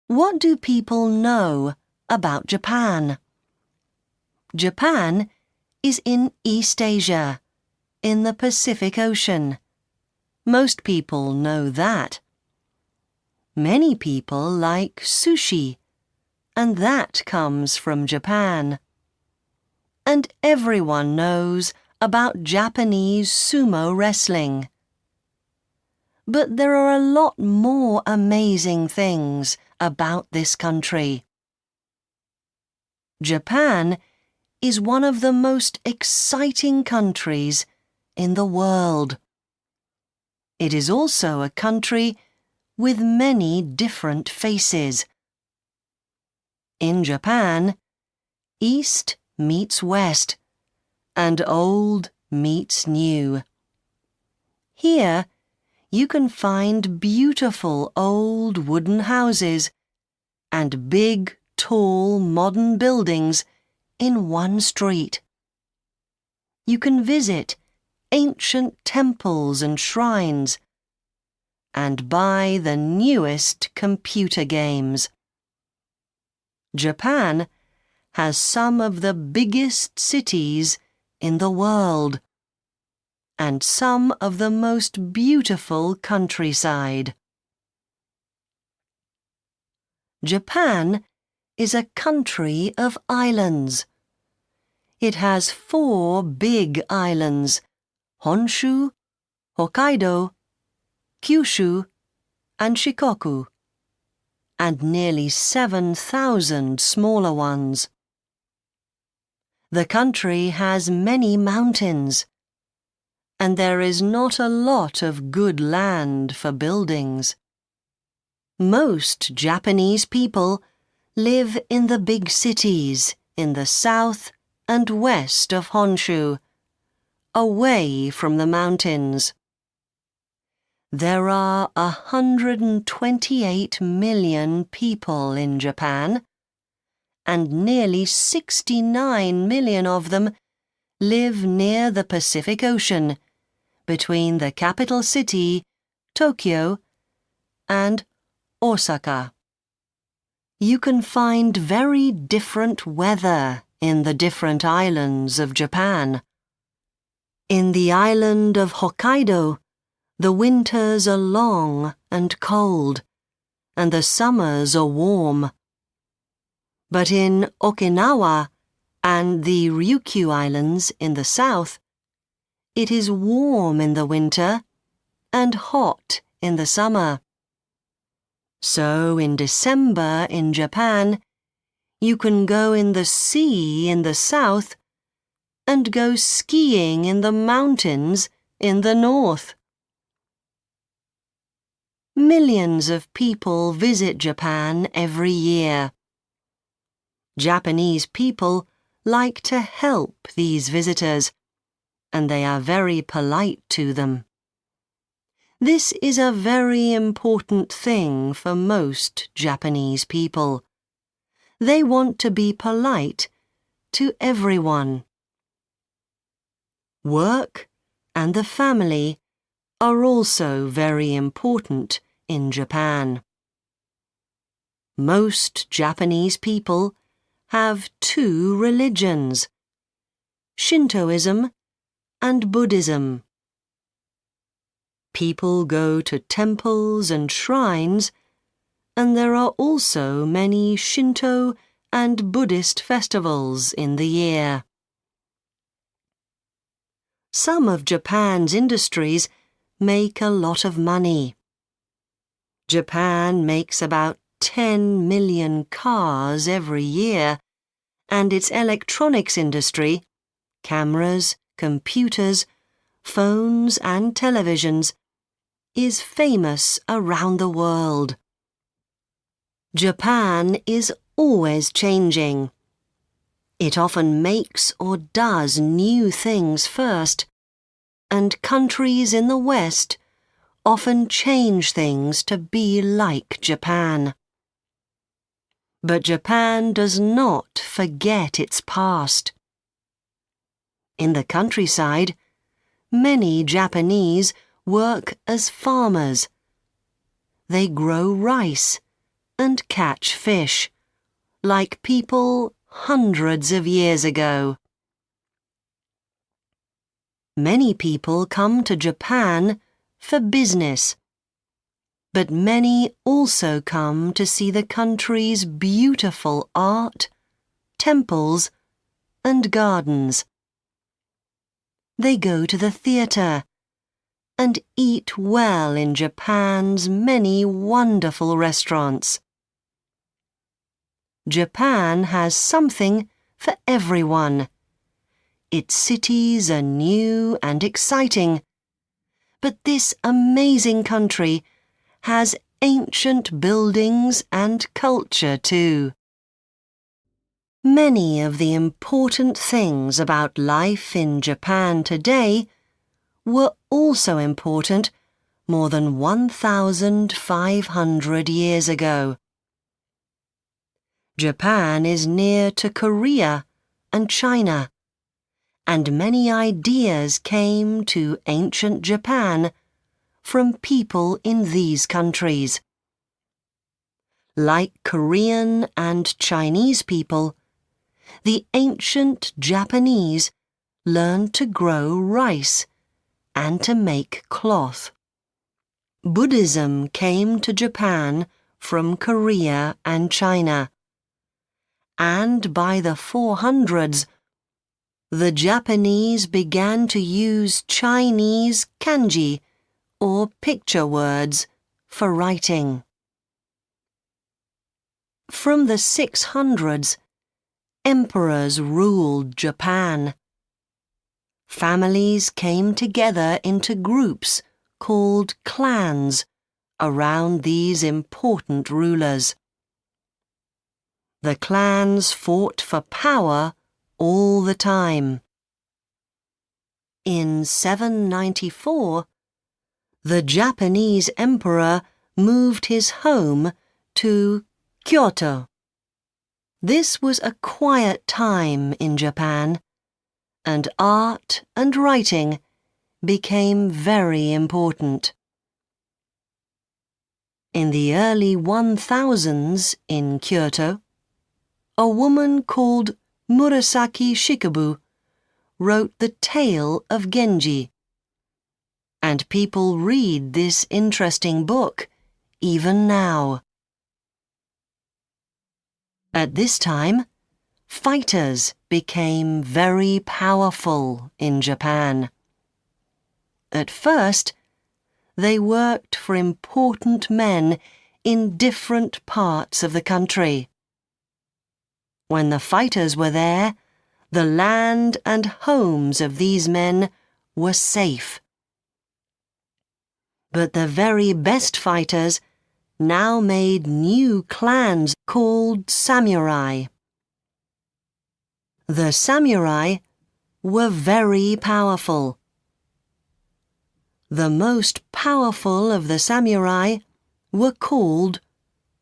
What do people know about Japan? Japan is in East Asia, in the Pacific Ocean. Most people know that. Many people like sushi, and that comes from Japan. And everyone knows about Japanese sumo wrestling. But there are a lot more amazing things about this country. Japan is one of the most exciting countries in the world. It is also a country with many different faces. In Japan, East meets West, and old meets new. Here, you can find beautiful old wooden houses and big, tall, modern buildings in one street. You can visit ancient temples and shrines and buy the newest computer games. Japan has some of the biggest cities in the world and some of the most beautiful countryside. Japan is a country of islands. It has 4 big islands: Honshu, Hokkaido, Kyushu, and Shikoku, and nearly 7,000 smaller ones. The country has many mountains, and there is not a lot of good land for buildings. Most Japanese people live in the big cities in the south and west of Honshu, away from the mountains. There are 128 million people in Japan, and nearly 69 million of them live near the Pacific Ocean, between the capital city, Tokyo, and Osaka. You can find very different weather in the different islands of Japan. In the island of Hokkaido, the winters are long and cold, and the summers are warm. But in Okinawa and the Ryukyu Islands in the south, it is warm in the winter and hot in the summer. So in December in Japan, you can go in the sea in the south and go skiing in the mountains in the north. Millions of people visit Japan every year. Japanese people like to help these visitors, and they are very polite to them. This is a very important thing for most Japanese people. They want to be polite to everyone. Work and the family are also very important in Japan. Most Japanese people have 2 religions: Shintoism and Buddhism. People go to temples and shrines, and there are also many Shinto and Buddhist festivals in the year. Some of Japan's industries make a lot of money. Japan makes about 10 million cars every year, and its electronics industry, cameras, computers, phones and televisions, is famous around the world. Japan is always changing. It often makes or does new things first, and countries in the West often change things to be like Japan. But Japan does not forget its past. In the countryside, many Japanese work as farmers. They grow rice and catch fish, like people hundreds of years ago. Many people come to Japan for business, but many also come to see the country's beautiful art, temples, and gardens. They go to the theatre and eat well in Japan's many wonderful restaurants. Japan has something for everyone. Its cities are new and exciting, but this amazing country has ancient buildings and culture too. Many of the important things about life in Japan today were also important more than 1,500 years ago. Japan is near to Korea and China, and many ideas came to ancient Japan from people in these countries. Like Korean and Chinese people, the ancient Japanese learned to grow rice and to make cloth. Buddhism came to Japan from Korea and China, and by the 400s, the Japanese began to use Chinese kanji, or picture words, for writing. From the 600s, emperors ruled Japan. Families came together into groups called clans around these important rulers. The clans fought for power all the time. In 794, the Japanese emperor moved his home to Kyoto. This was a quiet time in Japan, and art and writing became very important. In the early 1000s in Kyoto, a woman called Murasaki Shikabu wrote the tale of Genji, and people read this interesting book even now. At this time, fighters became very powerful in Japan. At first, they worked for important men in different parts of the country. When the fighters were there, the land and homes of these men were safe. But the very best fighters now made new clans called samurai. The samurai were very powerful. The most powerful of the samurai were called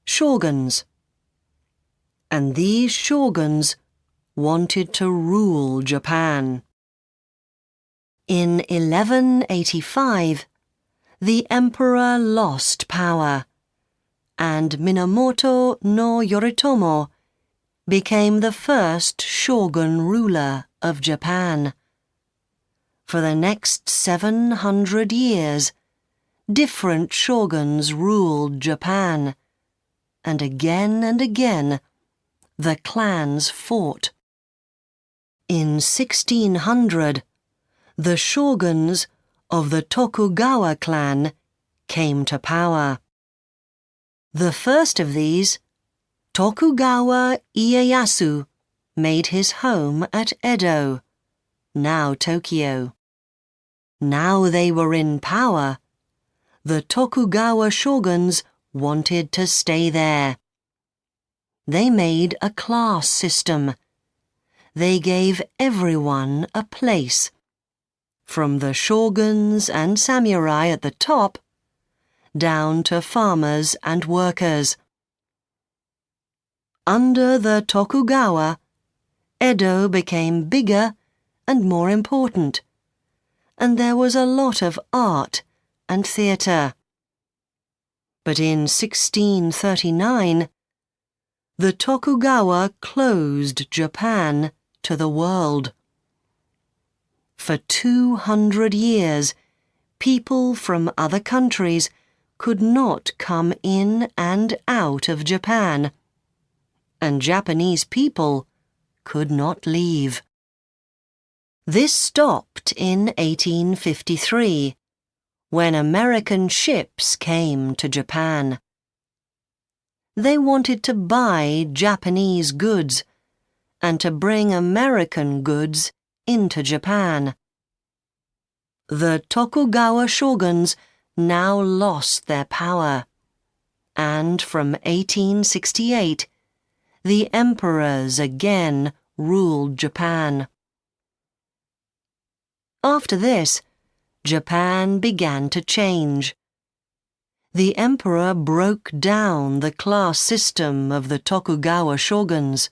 shoguns. And these shoguns wanted to rule Japan. In 1185, the emperor lost power, and Minamoto no Yoritomo became the first shogun ruler of Japan. For the next 700 years, different shoguns ruled Japan, and again, the clans fought. In 1600, the shoguns of the Tokugawa clan came to power. The first of these, Tokugawa Ieyasu, made his home at Edo, now Tokyo. Now they were in power, the Tokugawa shoguns wanted to stay there. They made a class system. They gave everyone a place, from the shoguns and samurai at the top, down to farmers and workers. Under the Tokugawa, Edo became bigger and more important, and there was a lot of art and theatre. But in 1639, the Tokugawa closed Japan to the world. For 200 years, people from other countries could not come in and out of Japan, and Japanese people could not leave. This stopped in 1853, when American ships came to Japan. They wanted to buy Japanese goods and to bring American goods into Japan. The Tokugawa shoguns now lost their power, and from 1868, the emperors again ruled Japan. After this, Japan began to change. The emperor broke down the class system of the Tokugawa shoguns.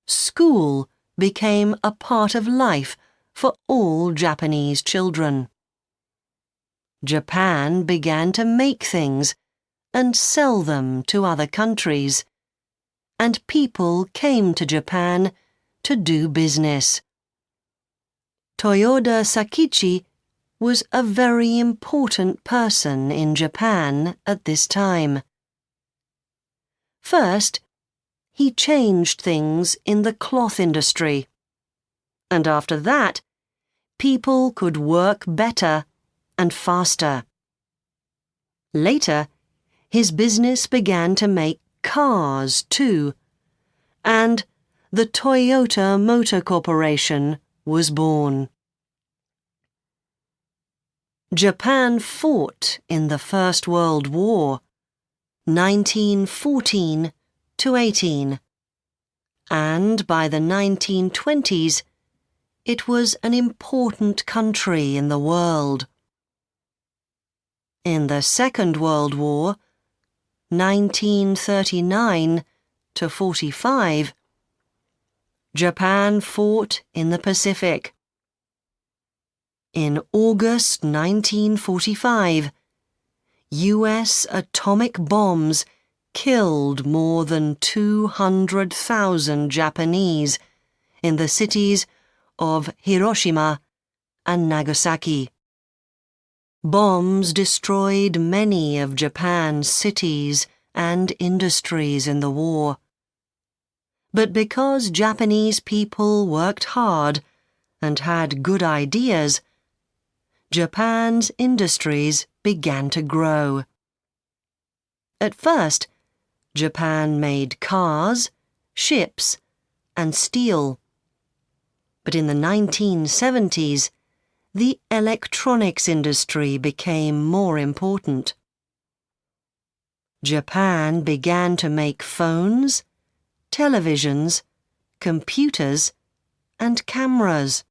School became a part of life for all Japanese children. Japan began to make things and sell them to other countries, and people came to Japan to do business. Toyoda Sakichi was a very important person in Japan at this time. First, he changed things in the cloth industry, and after that, people could work better and faster. Later, his business began to make cars too, and the Toyota Motor Corporation was born. Japan fought in the First World War, 1914 to 18, and by the 1920s, it was an important country in the world. In the Second World War, 1939 to 45, Japan fought in the Pacific. In August 1945, US atomic bombs killed more than 200,000 Japanese in the cities of Hiroshima and Nagasaki. Bombs destroyed many of Japan's cities and industries in the war. But because Japanese people worked hard and had good ideas, Japan's industries began to grow. At first, Japan made cars, ships, and steel. But in the 1970s, the electronics industry became more important. Japan began to make phones, televisions, computers, and cameras.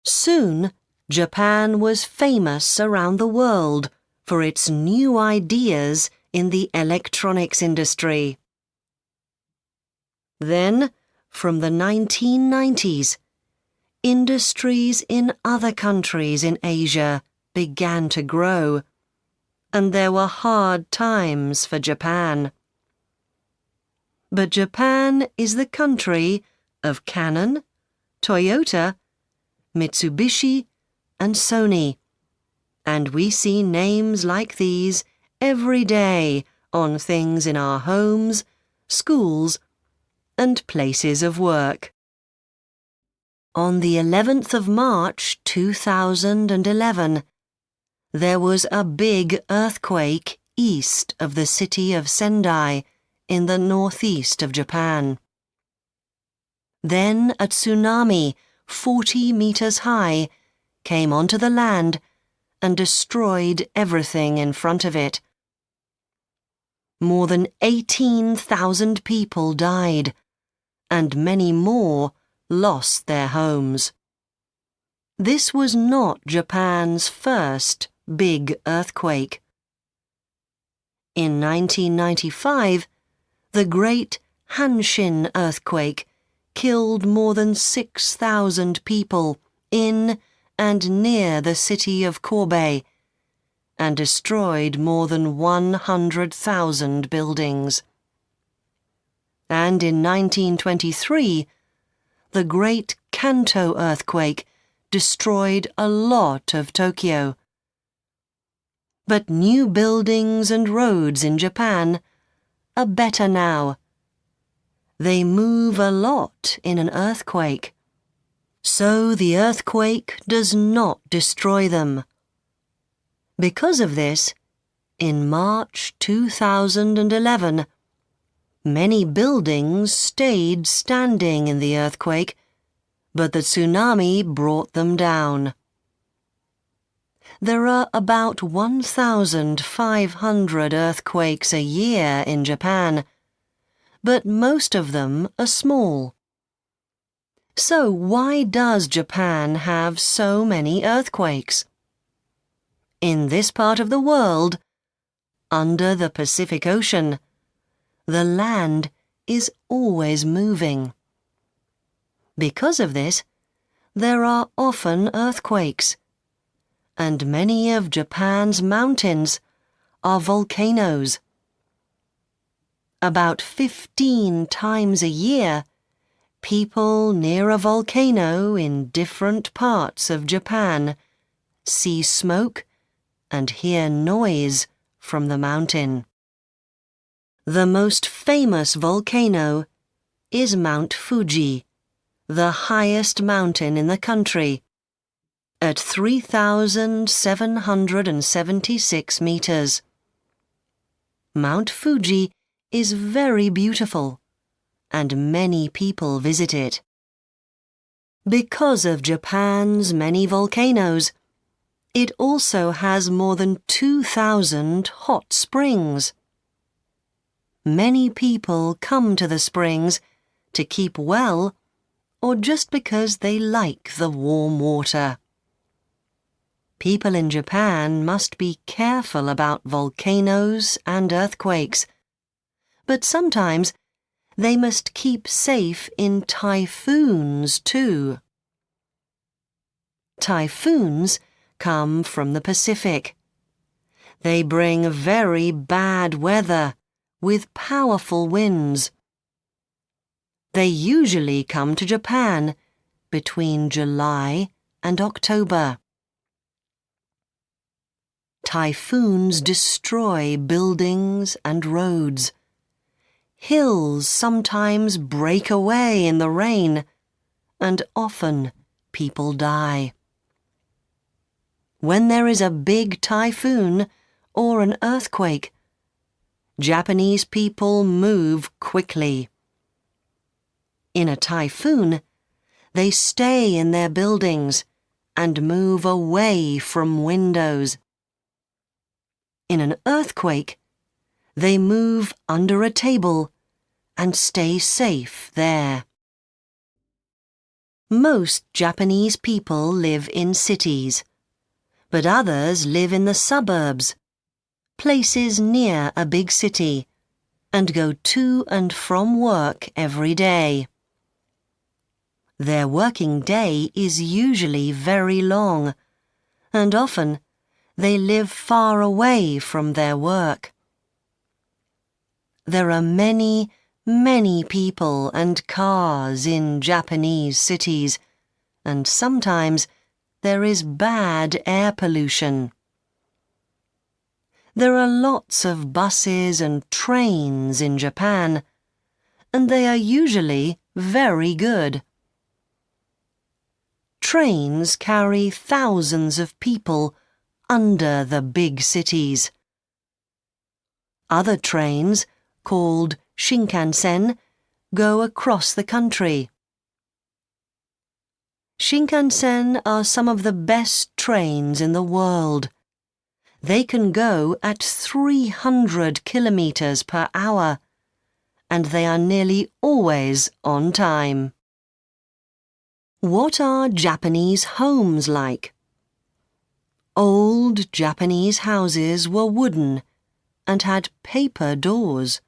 Soon, Japan was famous around the world for its new ideas in the electronics industry. Then, from the 1990s, industries in other countries in Asia began to grow, and there were hard times for Japan. But Japan is the country of Canon, Toyota, Mitsubishi, and Sony, and we see names like these every day on things in our homes, schools, and places of work. On the 11th of March 2011, there was a big earthquake east of the city of Sendai in the northeast of Japan. Then a tsunami 40 meters high came onto the land and destroyed everything in front of it. More than 18,000 people died, and many more lost their homes. This was not Japan's first big earthquake. In 1995, the Great Hanshin earthquake killed more than 6,000 people in and near the city of Kobe, and destroyed more than 100,000 buildings. And in 1923, the Great Kanto earthquake destroyed a lot of Tokyo. But new buildings and roads in Japan are better now. They move a lot in an earthquake, so the earthquake does not destroy them. Because of this, in March 2011, many buildings stayed standing in the earthquake, but the tsunami brought them down. There are about 1,500 earthquakes a year in Japan, but most of them are small. So why does Japan have so many earthquakes? In this part of the world, under the Pacific Ocean, the land is always moving. Because of this, there are often earthquakes, and many of Japan's mountains are volcanoes. About 15 times a year, people near a volcano in different parts of Japan see smoke and hear noise from the mountain. The most famous volcano is Mount Fuji, the highest mountain in the country, at 3,776 meters. Mount Fuji is very beautiful, and many people visit it. Because of Japan's many volcanoes, it also has more than 2,000 hot springs. Many people come to the springs to keep well or just because they like the warm water. People in Japan must be careful about volcanoes and earthquakes, but sometimes they must keep safe in typhoons too. Typhoons come from the Pacific. They bring very bad weather with powerful winds. They usually come to Japan between July and October. Typhoons destroy buildings and roads. Hills sometimes break away in the rain, and often people die. When there is a big typhoon or an earthquake, Japanese people move quickly. In a typhoon, they stay in their buildings and move away from windows. In an earthquake, they move under a table and stay safe there. Most Japanese people live in cities, but others live in the suburbs, places near a big city, and go to and from work every day. Their working day is usually very long, and often they live far away from their work. There are many, many people and cars in Japanese cities, and sometimes there is bad air pollution. There are lots of buses and trains in Japan, and they are usually very good. Trains carry thousands of people under the big cities. Other trains, called Shinkansen, go across the country. Shinkansen are some of the best trains in the world. They can go at 300 kilometers per hour, and they are nearly always on time. What are Japanese homes like? Old Japanese houses were wooden and had paper doors.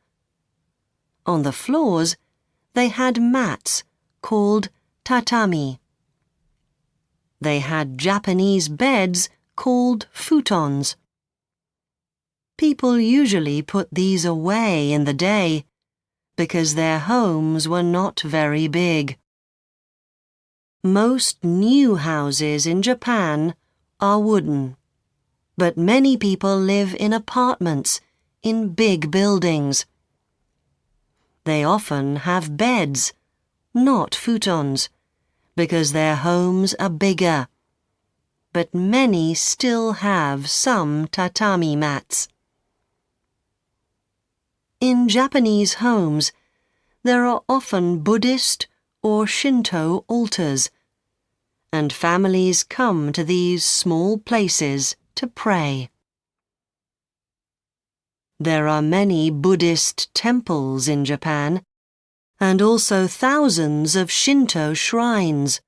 On the floors, they had mats called tatami. They had Japanese beds called futons. People usually put these away in the day because their homes were not very big. Most new houses in Japan are wooden, but many people live in apartments in big buildings. They often have beds, not futons, because their homes are bigger, but many still have some tatami mats. In Japanese homes, there are often Buddhist or Shinto altars, and families come to these small places to pray. There are many Buddhist temples in Japan, and also thousands of Shinto shrines.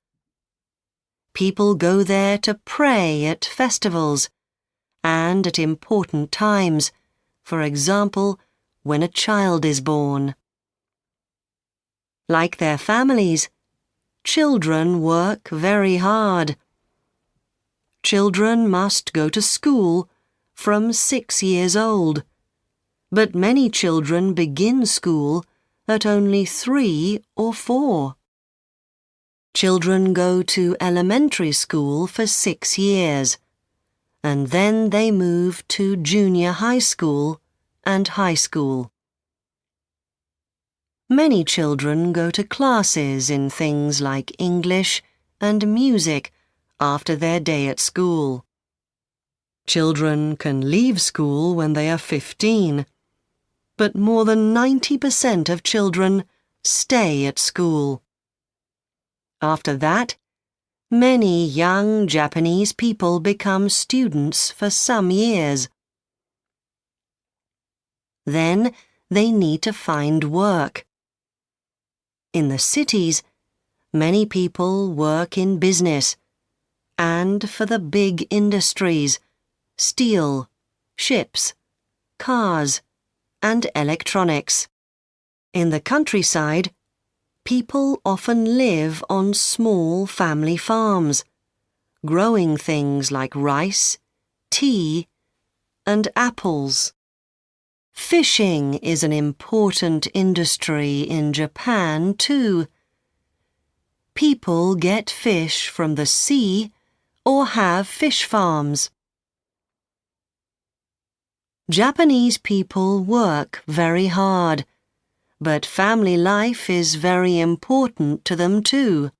People go there to pray at festivals and at important times, for example, when a child is born. Like their families, children work very hard. Children must go to school from 6 years old, but many children begin school at only 3 or 4. Children go to elementary school for 6 years, and then they move to junior high school and high school. Many children go to classes in things like English and music after their day at school. Children can leave school when they are 15, but more than 90% of children stay at school. After that, many young Japanese people become students for some years. Then they need to find work. In the cities, many people work in business and for the big industries, steel, ships, cars, and electronics. In the countryside, people often live on small family farms, growing things like rice, tea, and apples. Fishing is an important industry in Japan, too. People get fish from the sea or have fish farms. Japanese people work very hard, but family life is very important to them too.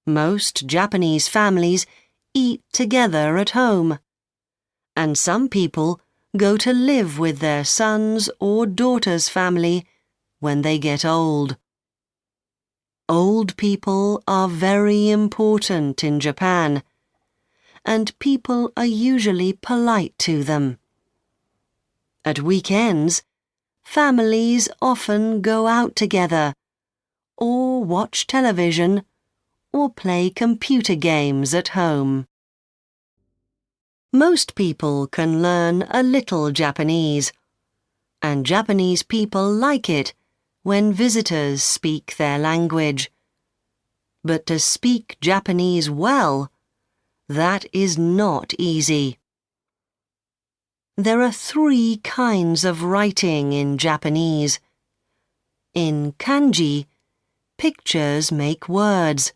Most Japanese families eat together at home, and some people go to live with their son's or daughter's family when they get old. Old people are very important in Japan, and people are usually polite to them. At weekends, families often go out together, or watch television, or play computer games at home. Most people can learn a little Japanese, and Japanese people like it when visitors speak their language. But to speak Japanese well, that is not easy. There are 3 kinds of writing in Japanese. In kanji, pictures make words.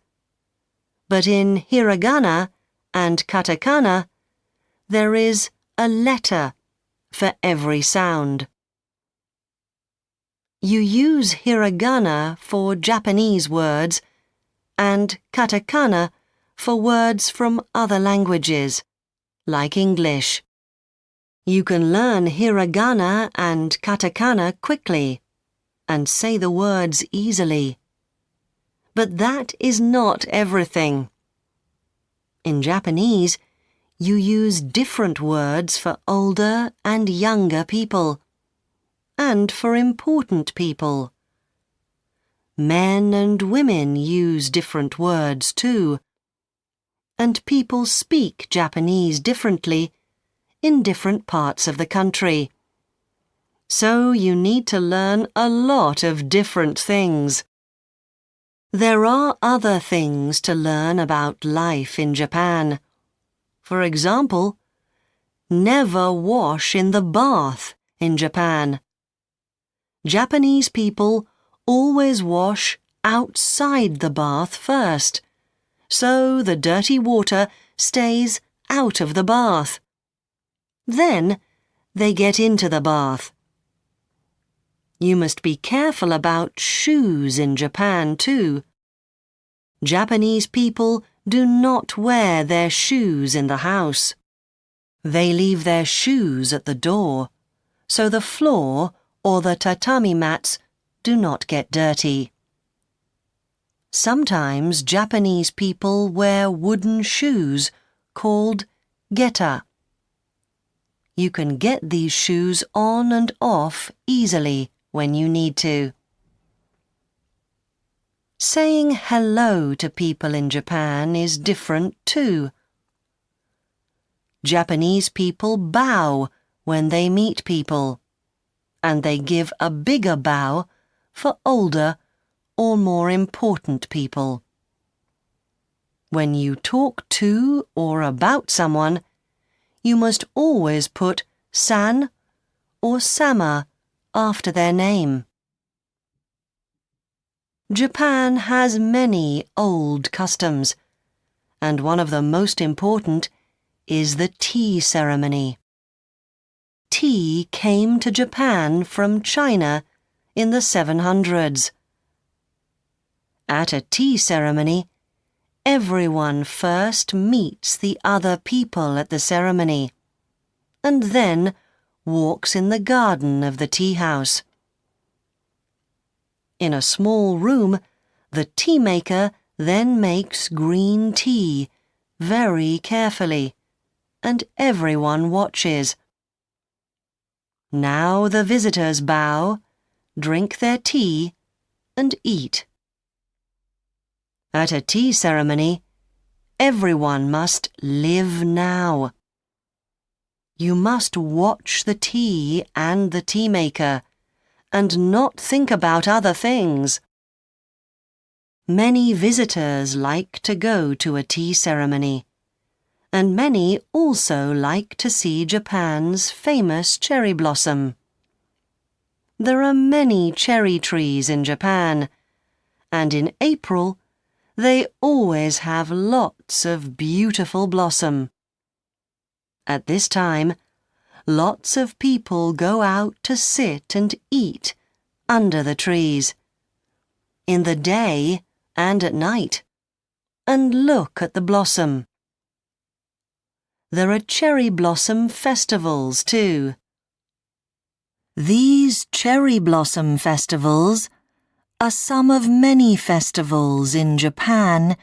But in hiragana and katakana, there is a letter for every sound. You use hiragana for Japanese words and katakana for words from other languages, like English. You can learn hiragana and katakana quickly and say the words easily. But that is not everything. In Japanese, you use different words for older and younger people, and for important people. Men and women use different words too, and people speak Japanese differently in different parts of the country. So you need to learn a lot of different things. There are other things to learn about life in Japan. For example, never wash in the bath in Japan. Japanese people always wash outside the bath first, so the dirty water stays out of the bath. Then they get into the bath. You must be careful about shoes in Japan too. Japanese people do not wear their shoes in the house. They leave their shoes at the door, so the floor or the tatami mats do not get dirty. Sometimes Japanese people wear wooden shoes called geta. You can get these shoes on and off easily when you need to. Saying hello to people in Japan is different too. Japanese people bow when they meet people, and they give a bigger bow for older or more important people. When you talk to or about someone, you must always put san or sama after their name. Japan has many old customs, and one of the most important is the tea ceremony. Tea came to Japan from China in the 700s. At a tea ceremony, everyone first meets the other people at the ceremony, and then walks in the garden of the tea house. In a small room, the tea maker then makes green tea very carefully, and everyone watches. Now the visitors bow, drink their tea, and eat. At a tea ceremony, everyone must live now. You must watch the tea and the tea maker, and not think about other things. Many visitors like to go to a tea ceremony, and many also like to see Japan's famous cherry blossom. There are many cherry trees in Japan, and in April they always have lots of beautiful blossom. At this time, lots of people go out to sit and eat under the trees, in the day and at night, and look at the blossom. There are cherry blossom festivals too. These cherry blossom festivals are some of many festivals in Japan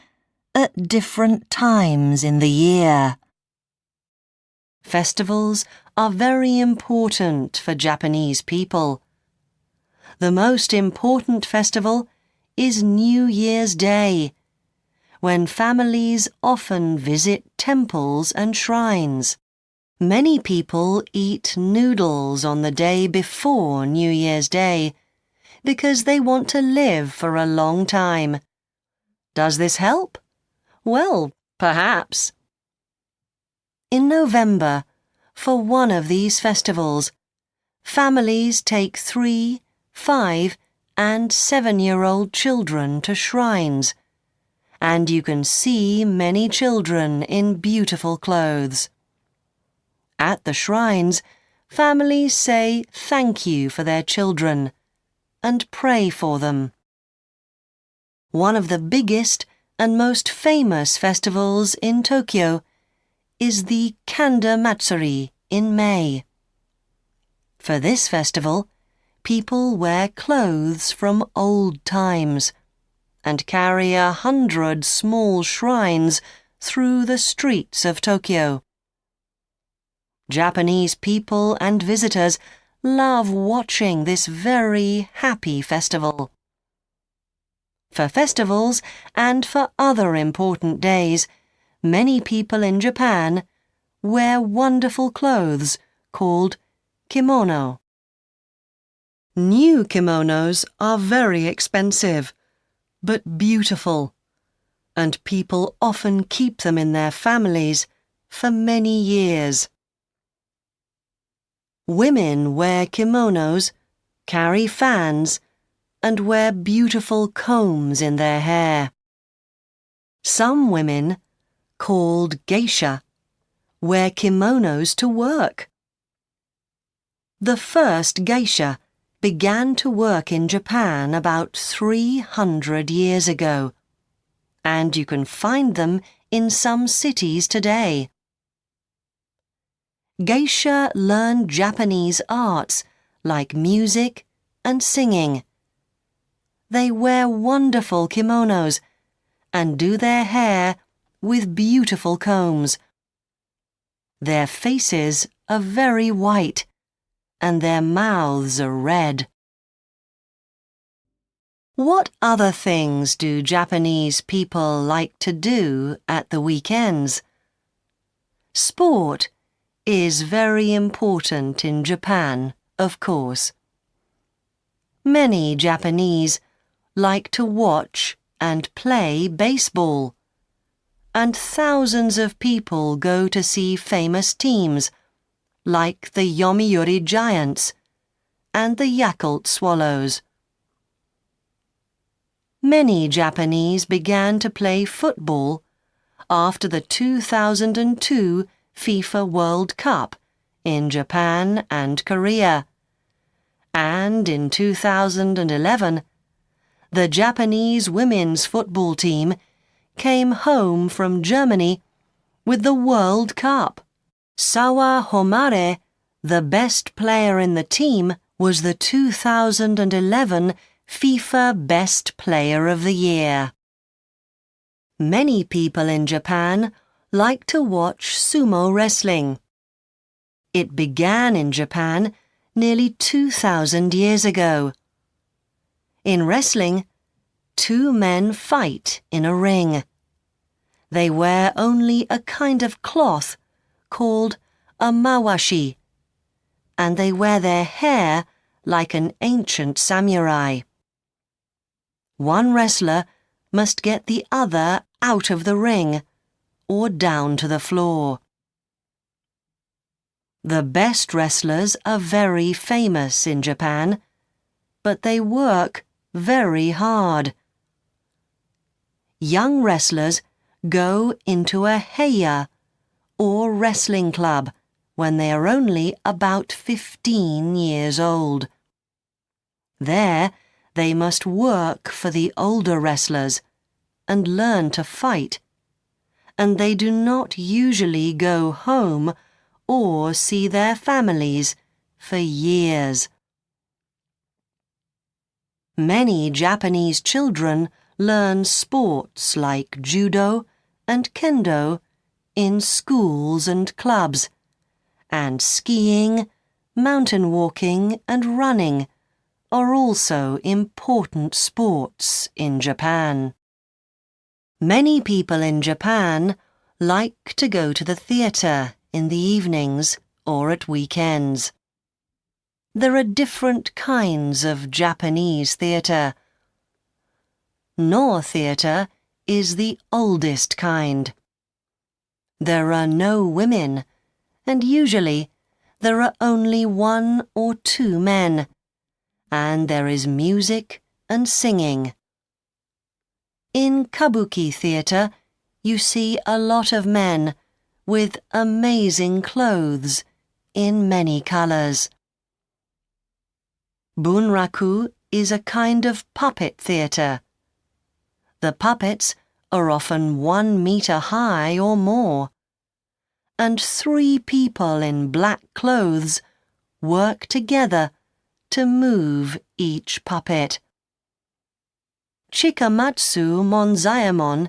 at different times in the year. Festivals are very important for Japanese people. The most important festival is New Year's Day, when families often visit temples and shrines. Many people eat noodles on the day before New Year's Day because they want to live for a long time. Does this help? Well, perhaps. In November, for one of these festivals, families take 3, 5, and 7-year-old children to shrines, and you can see many children in beautiful clothes. At the shrines, families say thank you for their children and pray for them. One of the biggest and most famous festivals in Tokyo is the Kanda Matsuri in May. For this festival, people wear clothes from old times and carry 100 small shrines through the streets of Tokyo. Japanese people and visitors love watching this very happy festival. For festivals and for other important days, many people in Japan wear wonderful clothes called kimono. New kimonos are very expensive, but beautiful, and people often keep them in their families for many years. Women wear kimonos, carry fans, and wear beautiful combs in their hair. Some women, called geisha, wear kimonos to work. The first geisha began to work in Japan about 300 years ago, and you can find them in some cities today. Geisha learn Japanese arts like music and singing. They wear wonderful kimonos and do their hair with beautiful combs. Their faces are very white and their mouths are red. What other things do Japanese people like to do at the weekends? Sport is very important in Japan, of course. Many Japanese like to watch and play baseball, and thousands of people go to see famous teams like the Yomiuri Giants and the Yakult Swallows. Many Japanese began to play football after the 2002 FIFA World Cup in Japan and Korea, and in 2011, the Japanese women's football team came home from Germany with the World Cup. Sawa Homare, the best player in the team, was the 2011 FIFA Best Player of the Year. Many people in Japan like to watch sumo wrestling. It began in Japan nearly 2,000 years ago. In wrestling, two men fight in a ring. They wear only a kind of cloth called a mawashi, and they wear their hair like an ancient samurai. One wrestler must get the other out of the ring or down to the floor. The best wrestlers are very famous in Japan, but they work very hard. Young wrestlers go into a heiya, or wrestling club, when they are only about 15 years old. There, they must work for the older wrestlers and learn to fight, and they do not usually go home or see their families for years. Many Japanese children learn sports like judo and kendo in schools and clubs, and skiing, mountain walking and running are also important sports in Japan. Many people in Japan like to go to the theatre in the evenings or at weekends. There are different kinds of Japanese theatre. No theatre is the oldest kind. There are no women, and usually there are only one or two men, and there is music and singing. In kabuki theatre, you see a lot of men with amazing clothes in many colors. Bunraku is a kind of puppet theatre. The puppets are often 1 meter high or more, and 3 people in black clothes work together to move each puppet. Chikamatsu Monzaemon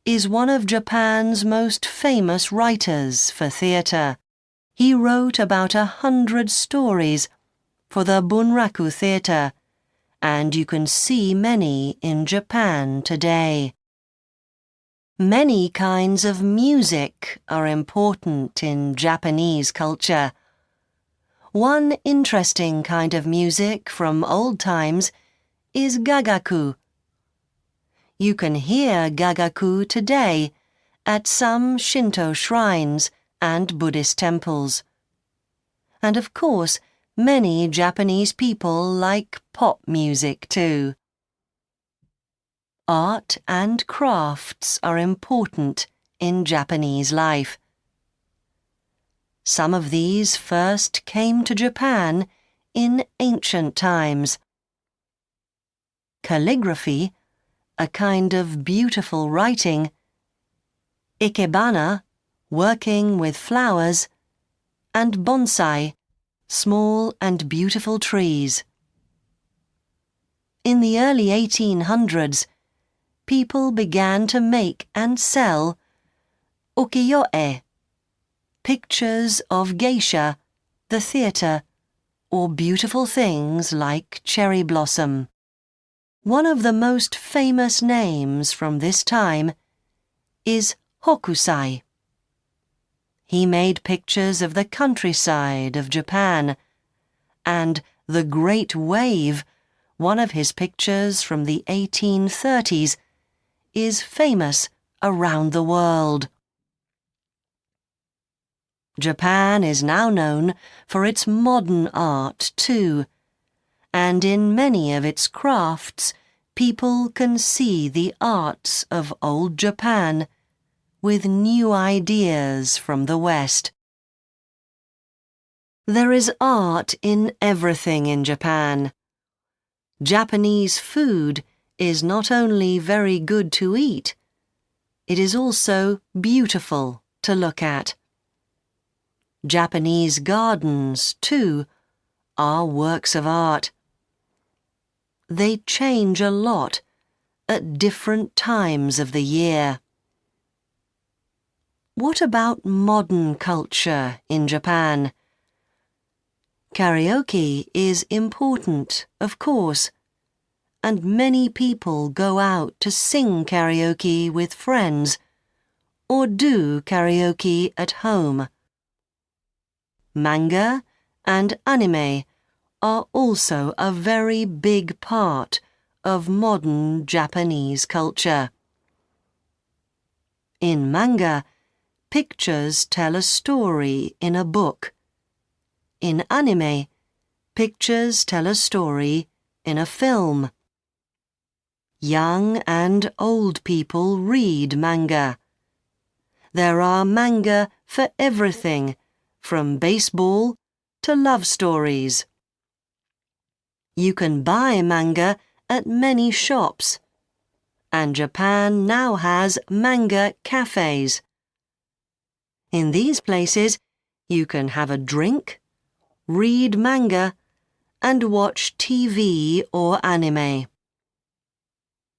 is one of Japan's most famous writers for theatre. He wrote about 100 stories for the Bunraku theatre, and you can see many in Japan today. Many kinds of music are important in Japanese culture. One interesting kind of music from old times is gagaku. You can hear gagaku today at some Shinto shrines and Buddhist temples. And of course, many Japanese people like pop music too. Art and crafts are important in Japanese life. Some of these first came to Japan in ancient times. Calligraphy, a kind of beautiful writing, ikebana, working with flowers, and bonsai, small and beautiful trees. In the early 1800s, people began to make and sell ukiyo-e, pictures of geisha, the theatre, or beautiful things like cherry blossom. One of the most famous names from this time is Hokusai. He made pictures of the countryside of Japan, and the Great Wave, one of his pictures from the 1830s, is famous around the world. Japan is now known for its modern art too, and in many of its crafts people can see the arts of old Japan with new ideas from the West. There is art in everything in Japan. Japanese food is not only very good to eat, it is also beautiful to look at. Japanese gardens, too, are works of art. They change a lot at different times of the year. What about modern culture in Japan? Karaoke is important, of course, and many people go out to sing karaoke with friends or do karaoke at home. Manga and anime are also a very big part of modern Japanese culture. In manga, pictures tell a story in a book. In anime, pictures tell a story in a film. Young and old people read manga. There are manga for everything, from baseball to love stories. You can buy manga at many shops, and Japan now has manga cafes. In these places, you can have a drink, read manga, and watch TV or anime.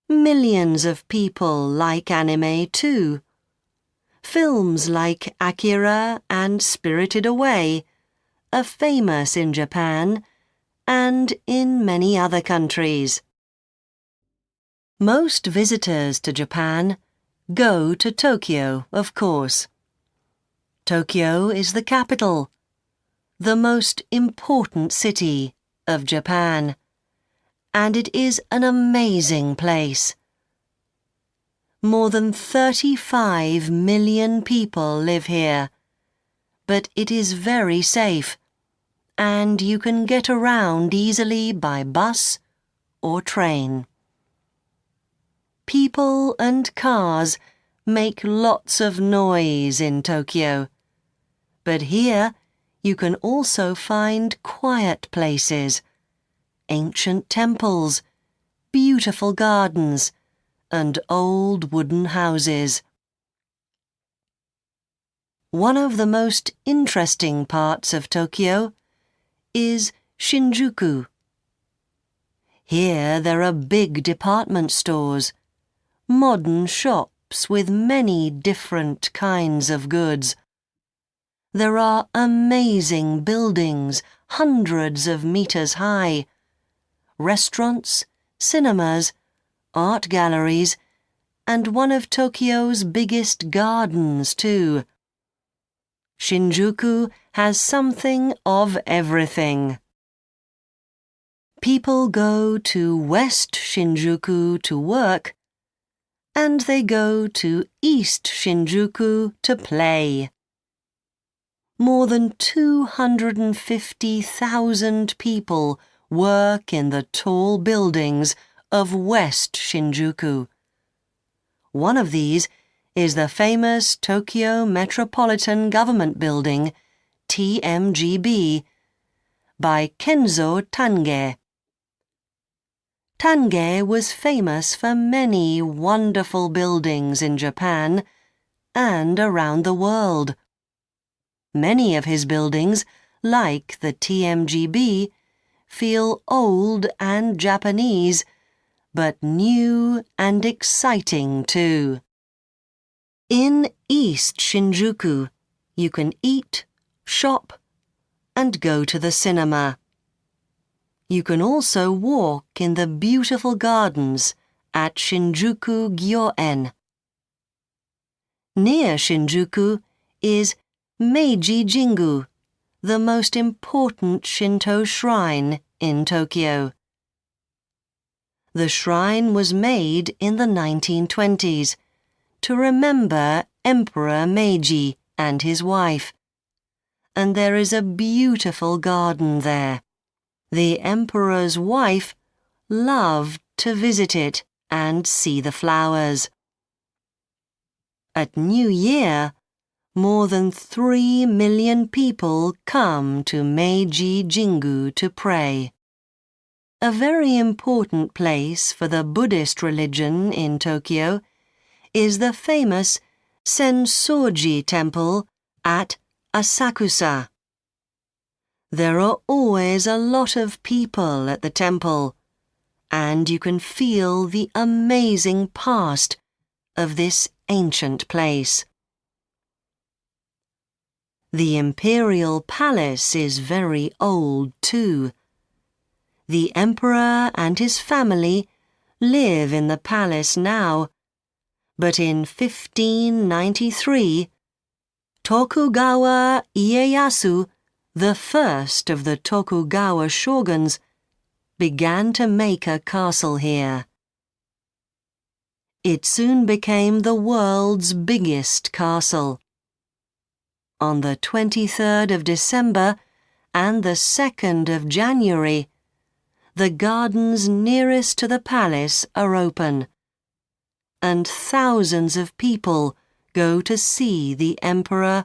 Millions of people like anime too. Films like Akira and Spirited Away are famous in Japan and in many other countries. Most visitors to Japan go to Tokyo, of course. Tokyo is the capital, the most important city of Japan, and it is an amazing place. More than 35 million people live here, but it is very safe, and you can get around easily by bus or train. People and cars make lots of noise in Tokyo, but here you can also find quiet places, ancient temples, beautiful gardens, and old wooden houses. One of the most interesting parts of Tokyo is Shinjuku. Here there are big department stores, modern shops with many different kinds of goods. There are amazing buildings, hundreds of meters high, restaurants, cinemas, art galleries, and one of Tokyo's biggest gardens too. Shinjuku has something of everything. People go to West Shinjuku to work, and they go to East Shinjuku to play. more than 250,000 people work in the tall buildings of West Shinjuku. One of these is the famous Tokyo Metropolitan Government Building, TMGB, by Kenzo Tange. Tange was famous for many wonderful buildings in Japan and around the world. Many of his buildings, like the TMGB, feel old and Japanese, but new and exciting too. In East Shinjuku, you can eat, shop, and go to the cinema. You can also walk in the beautiful gardens at Shinjuku Gyoen. Near Shinjuku is Meiji Jingu, the most important Shinto shrine in Tokyo. The shrine was made in the 1920s to remember Emperor Meiji and his wife, and there is a beautiful garden there. The emperor's wife loved to visit it and see the flowers. At New Year, more than 3 million people come to Meiji Jingu to pray. A very important place for the Buddhist religion in Tokyo is the famous Sensoji Temple at Asakusa. There are always a lot of people at the temple, and you can feel the amazing past of this ancient place. The imperial palace is very old too. The emperor and his family live in the palace now, but in 1593, Tokugawa Ieyasu, the first of the Tokugawa shoguns, began to make a castle here. It soon became the world's biggest castle. On the 23rd of December and the 2nd of January, the gardens nearest to the palace are open, and thousands of people go to see the emperor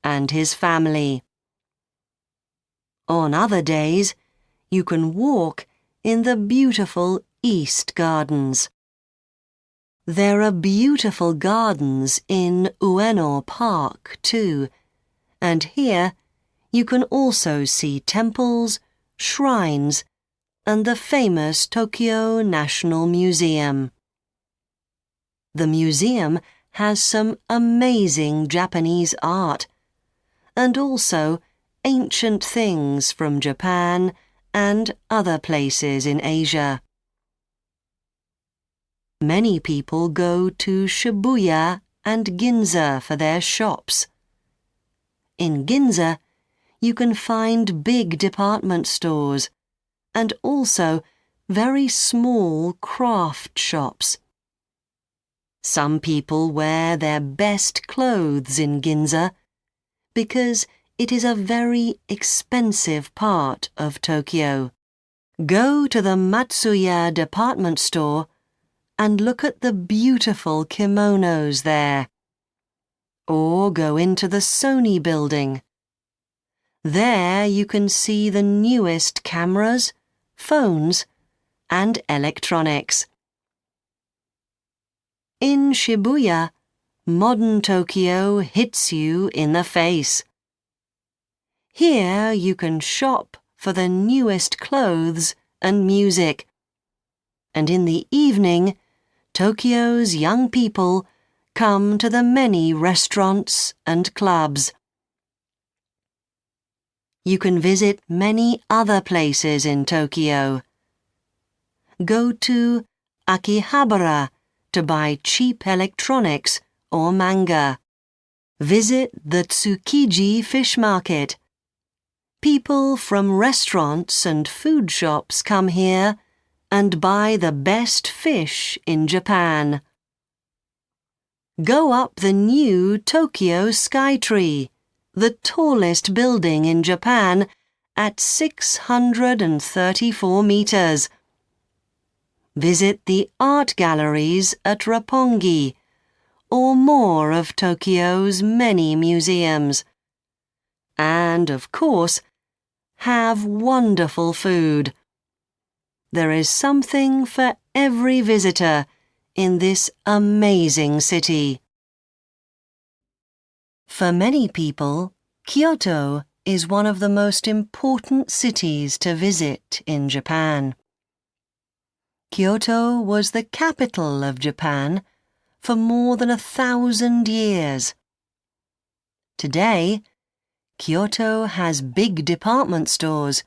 and his family. On other days, you can walk in the beautiful East Gardens. There are beautiful gardens in Ueno Park too, and here you can also see temples, shrines, and the famous Tokyo National Museum. The museum has some amazing Japanese art, and also ancient things from Japan and other places in Asia. Many people go to Shibuya and Ginza for their shops. In Ginza, you can find big department stores and also very small craft shops. Some people wear their best clothes in Ginza because it is a very expensive part of Tokyo. Go to the Matsuya department store and look at the beautiful kimonos there. Or go into the Sony building. There you can see the newest cameras, phones, and electronics. In Shibuya, modern Tokyo hits you in the face. Here you can shop for the newest clothes and music. And in the evening, Tokyo's young people come to the many restaurants and clubs. You can visit many other places in Tokyo. Go to Akihabara to buy cheap electronics or manga. Visit the Tsukiji fish market. People from restaurants and food shops come here and buy the best fish in Japan. Go up the new Tokyo Skytree the tallest building in Japan at 634 meters. Visit the art galleries at Roppongi, or more of Tokyo's many museums. And, of course, have wonderful food. There is something for every visitor in this amazing city. For many people, Kyoto is one of the most important cities to visit in Japan. Kyoto was the capital of Japan for more than 1,000 years. Today, Kyoto has big department stores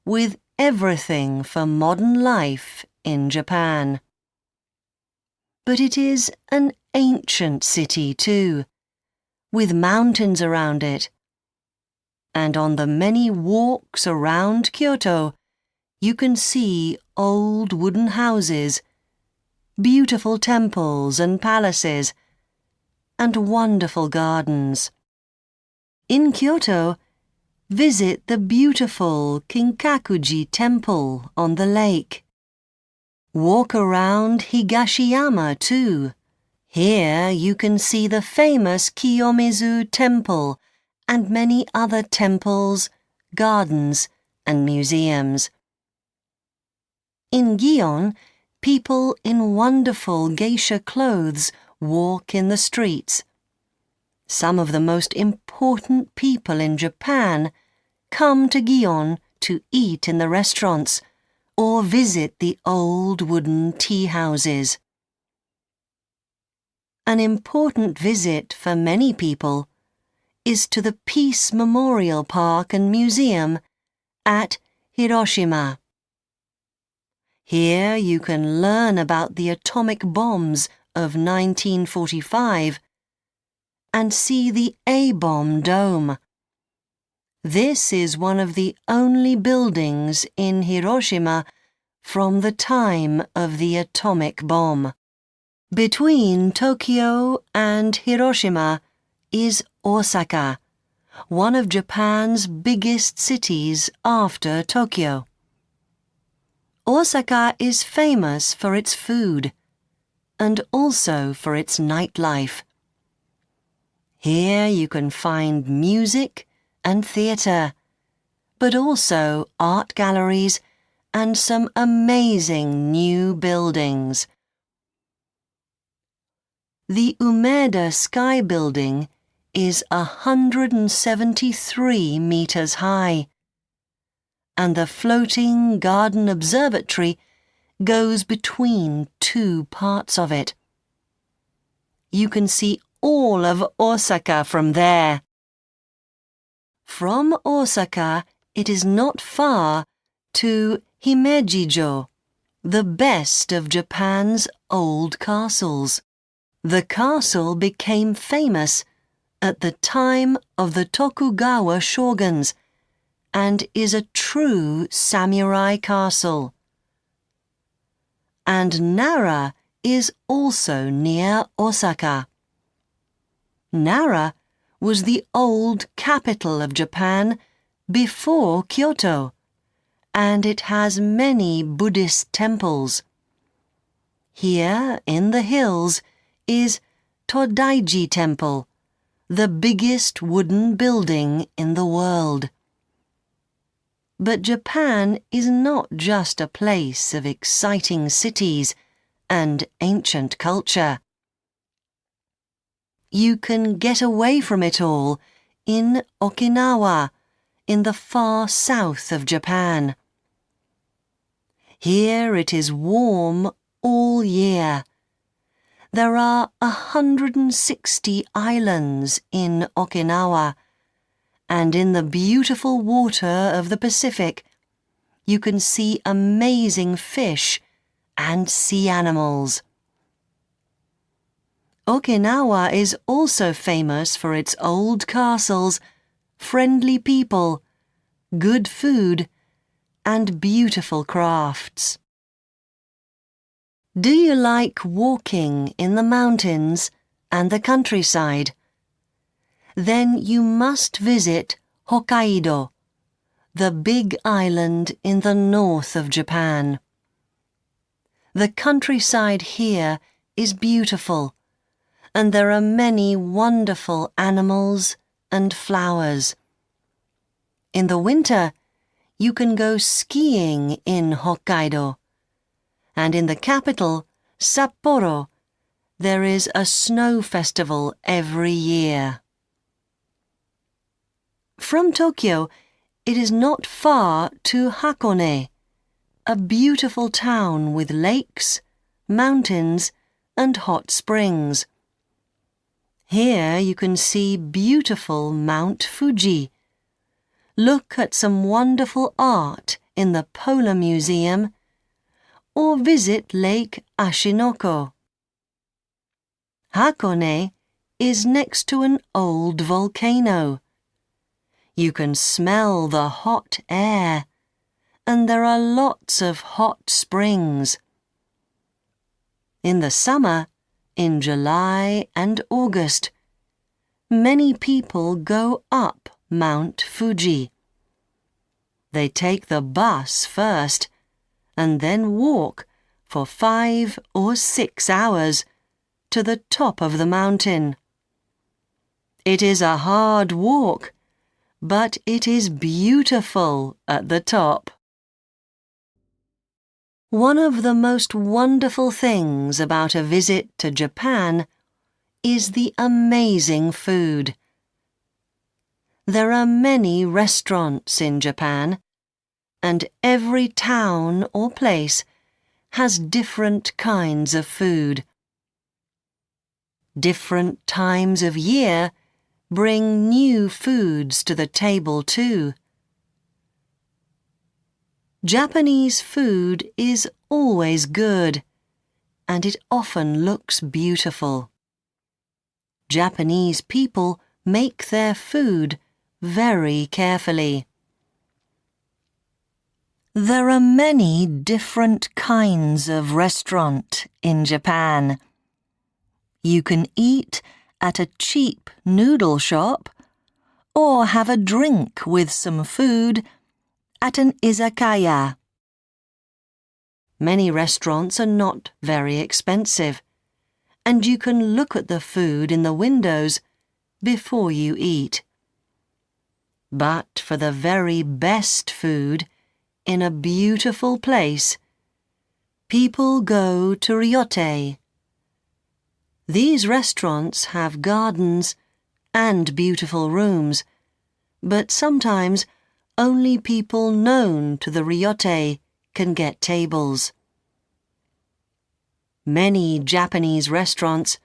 with everything for modern life in Japan. But it is an ancient city too, with mountains around it. And on the many walks around Kyoto, you can see old wooden houses, beautiful temples and palaces, and wonderful gardens. In Kyoto, visit the beautiful Kinkakuji Temple on the lake. Walk around Higashiyama too. Here you can see the famous Kiyomizu Temple and many other temples, gardens, and museums. In Gion, people in wonderful geisha clothes walk in the streets. Some of the most important people in Japan come to Gion to eat in the restaurants or visit the old wooden tea houses. An important visit for many people is to the Peace Memorial Park and Museum at Hiroshima. Here you can learn about the atomic bombs of 1945 and see the A-bomb dome. This is one of the only buildings in Hiroshima from the time of the atomic bomb. Between Tokyo and Hiroshima is Osaka, one of Japan's biggest cities after Tokyo. Osaka is famous for its food and also for its nightlife. Here you can find music and theatre, but also art galleries and some amazing new buildings. The Umeda Sky Building is 173 meters high, and the floating garden observatory goes between two parts of it. You can see all of Osaka from there. From Osaka, it is not far to Himejijo, the best of Japan's old castles. The castle became famous at the time of the Tokugawa shoguns and is a true samurai castle. And Nara is also near Osaka. Nara was the old capital of Japan before Kyoto, and it has many Buddhist temples. Here in the hills is Todaiji Temple, the biggest wooden building in the world. But Japan is not just a place of exciting cities and ancient culture. You can get away from it all in Okinawa, in the far south of Japan. Here it is warm all year. There are 160 islands in Okinawa, and in the beautiful water of the Pacific, you can see amazing fish and sea animals. Okinawa is also famous for its old castles, friendly people, good food, and beautiful crafts. Do you like walking in the mountains and the countryside? then you must visit Hokkaido, the big island in the north of Japan. The countryside here is beautiful, and there are many wonderful animals and flowers. In the winter, you can go skiing in Hokkaido, and in the capital, Sapporo, there is a snow festival every year. From Tokyo, it is not far to Hakone, a beautiful town with lakes, mountains, and hot springs. Here you can see beautiful Mount Fuji, look at some wonderful art in the Polar Museum, or visit Lake Ashinoko. Hakone is next to an old volcano. You can smell the hot air, and there are lots of hot springs. In the summer, in July and August, many people go up Mount Fuji. They take the bus first, and then walk for 5 or 6 hours to the top of the mountain. It is a hard walk, but it is beautiful at the top. One of the most wonderful things about a visit to Japan is the amazing food. There are many restaurants in Japan, and every town or place has different kinds of food. Different times of year bring new foods to the table too. Japanese food is always good, and it often looks beautiful. Japanese people make their food very carefully. There are many different kinds of restaurant in Japan. You can eat at a cheap noodle shop, or have a drink with some food at an izakaya. Many restaurants are not very expensive, and you can look at the food in the windows before you eat. But for the very best food in a beautiful place, people go to ryote. These restaurants have gardens and beautiful rooms, but sometimes only people known to the ryote can get tables. Many Japanese restaurants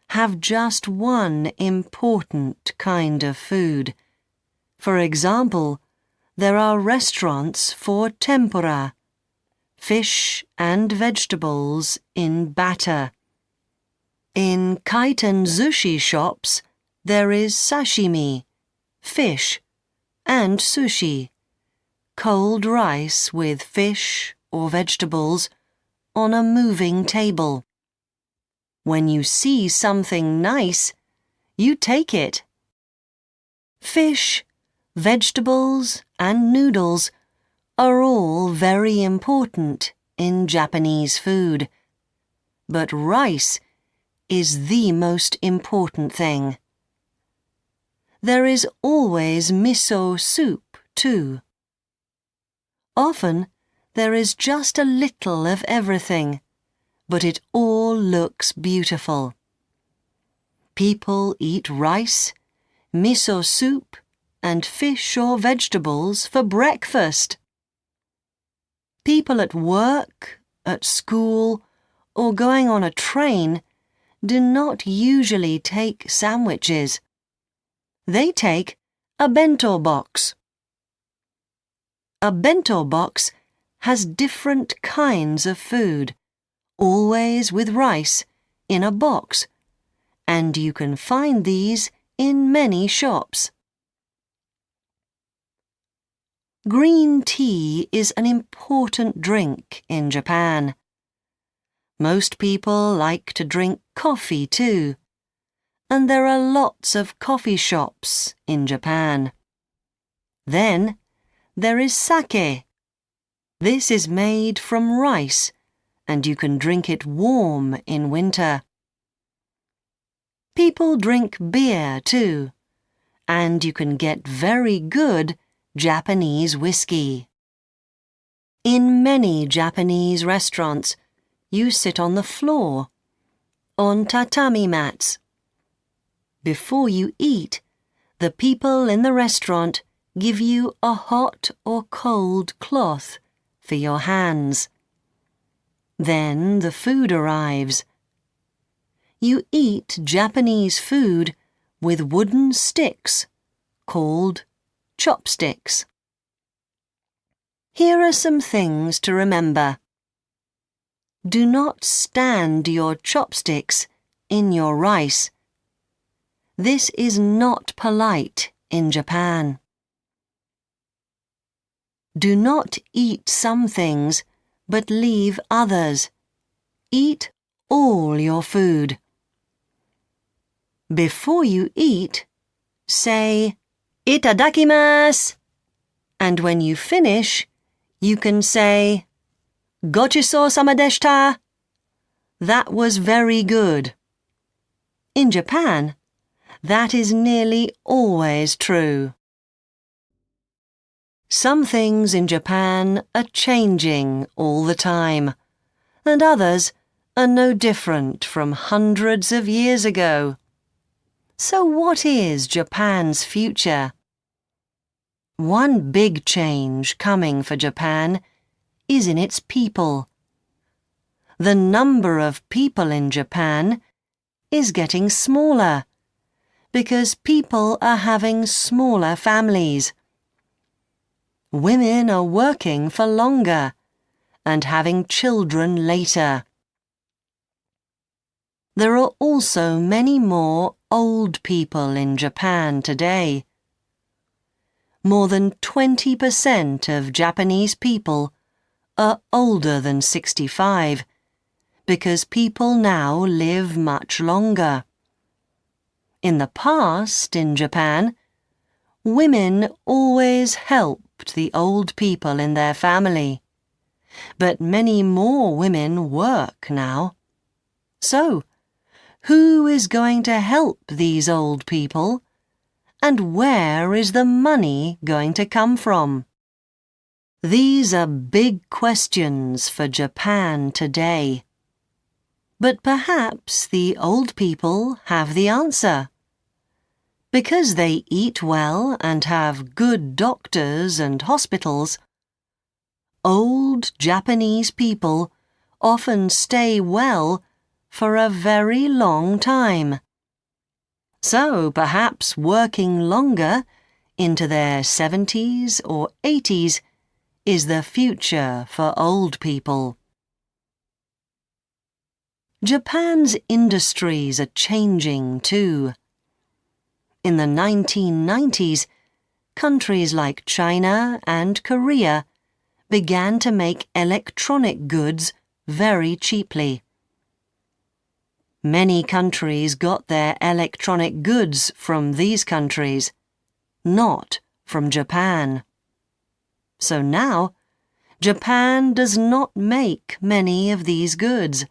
have just one important kind of food. For example, there are restaurants for tempura, fish and vegetables in batter. In kaiten sushi shops, there is sashimi, fish, and sushi, cold rice with fish or vegetables on a moving table. When you see something nice, you take it. Fish, vegetables, and noodles are all very important in Japanese food, but rice is the most important thing. There is always miso soup, too. Often there is just a little of everything, but it all looks beautiful. People eat rice, miso soup, and fish or vegetables for breakfast. People at work, at school, or going on a train do not usually take sandwiches. They take a bento box. A bento box has different kinds of food, always with rice, in a box, and you can find these in many shops. Green tea is an important drink in Japan. Most people like to drink coffee too, and there are lots of coffee shops in Japan. Then there is sake. This is made from rice, and you can drink it warm in winter. People drink beer too, and you can get very good Japanese whiskey. In many Japanese restaurants, you sit on the floor, on tatami mats. Before you eat, the people in the restaurant give you a hot or cold cloth for your hands. Then the food arrives. You eat Japanese food with wooden sticks called chopsticks. Here are some things to remember. Do not stand your chopsticks in your rice. This is not polite in Japan. Do not eat some things but leave others. Eat all your food. Before you eat, say, "Itadakimasu." And when you finish, you can say, "Gochisou-sama deshita." That was very good. In Japan, that is nearly always true. Some things in Japan are changing all the time, and others are no different from hundreds of years ago. So what is Japan's future? One big change coming for Japan is in its people. The number of people in Japan is getting smaller because people are having smaller families. Women are working for longer and having children later. There are also many more old people in Japan today. More than 20% of Japanese people are older than 65 because people now live much longer. In the past, in Japan, women always helped the old people in their family, but many more women work now. So, who is going to help these old people? And where is the money going to come from? These are big questions for Japan today. But perhaps the old people have the answer. Because they eat well and have good doctors and hospitals, old Japanese people often stay well for a very long time. So perhaps working longer, into their 70s or 80s, is the future for old people. Japan's industries are changing too. In the 1990s, countries like China and Korea began to make electronic goods very cheaply. Many countries got their electronic goods from these countries, not from Japan. So now, Japan does not make many of these goods.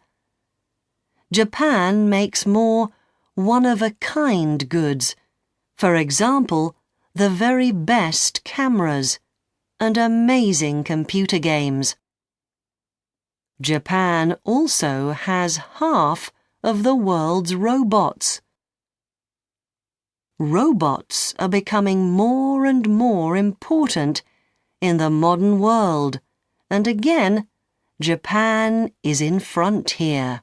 Japan makes more one-of-a-kind goods, for example, the very best cameras and amazing computer games. Japan also has half of the world's robots. Robots are becoming more and more important in the modern world, and again, Japan is in front here.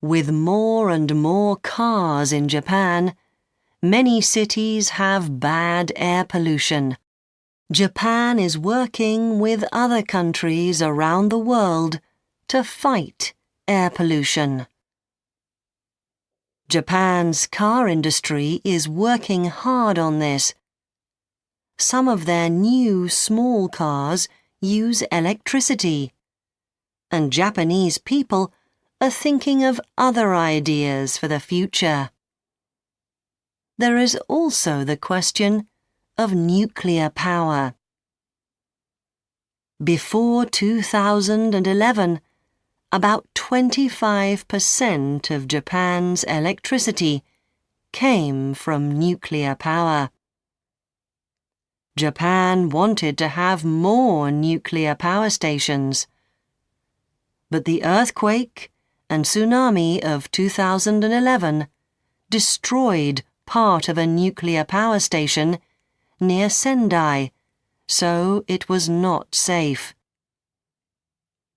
With more and more cars in Japan, many cities have bad air pollution. Japan is working with other countries around the world to fight air pollution. Japan's car industry is working hard on this. Some of their new small cars use electricity, and Japanese people are thinking of other ideas for the future. There is also the question of nuclear power. Before 2011, about 25% of Japan's electricity came from nuclear power. Japan wanted to have more nuclear power stations, but the earthquake and tsunami of 2011 destroyed part of a nuclear power station near Sendai, so it was not safe.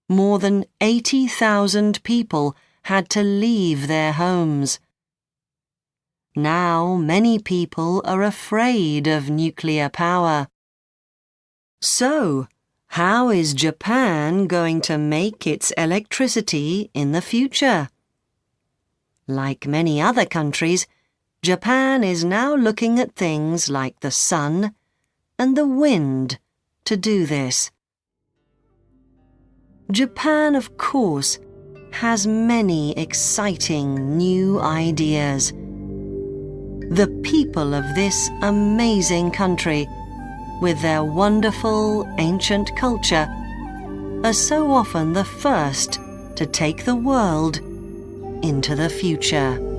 More than 80,000 people had to leave their homes. Now many people are afraid of nuclear power. So, how is Japan going to make its electricity in the future? Like many other countries, Japan is now looking at things like the sun and the wind to do this. Japan, of course, has many exciting new ideas. The people of this amazing country, with their wonderful ancient culture, are so often the first to take the world into the future.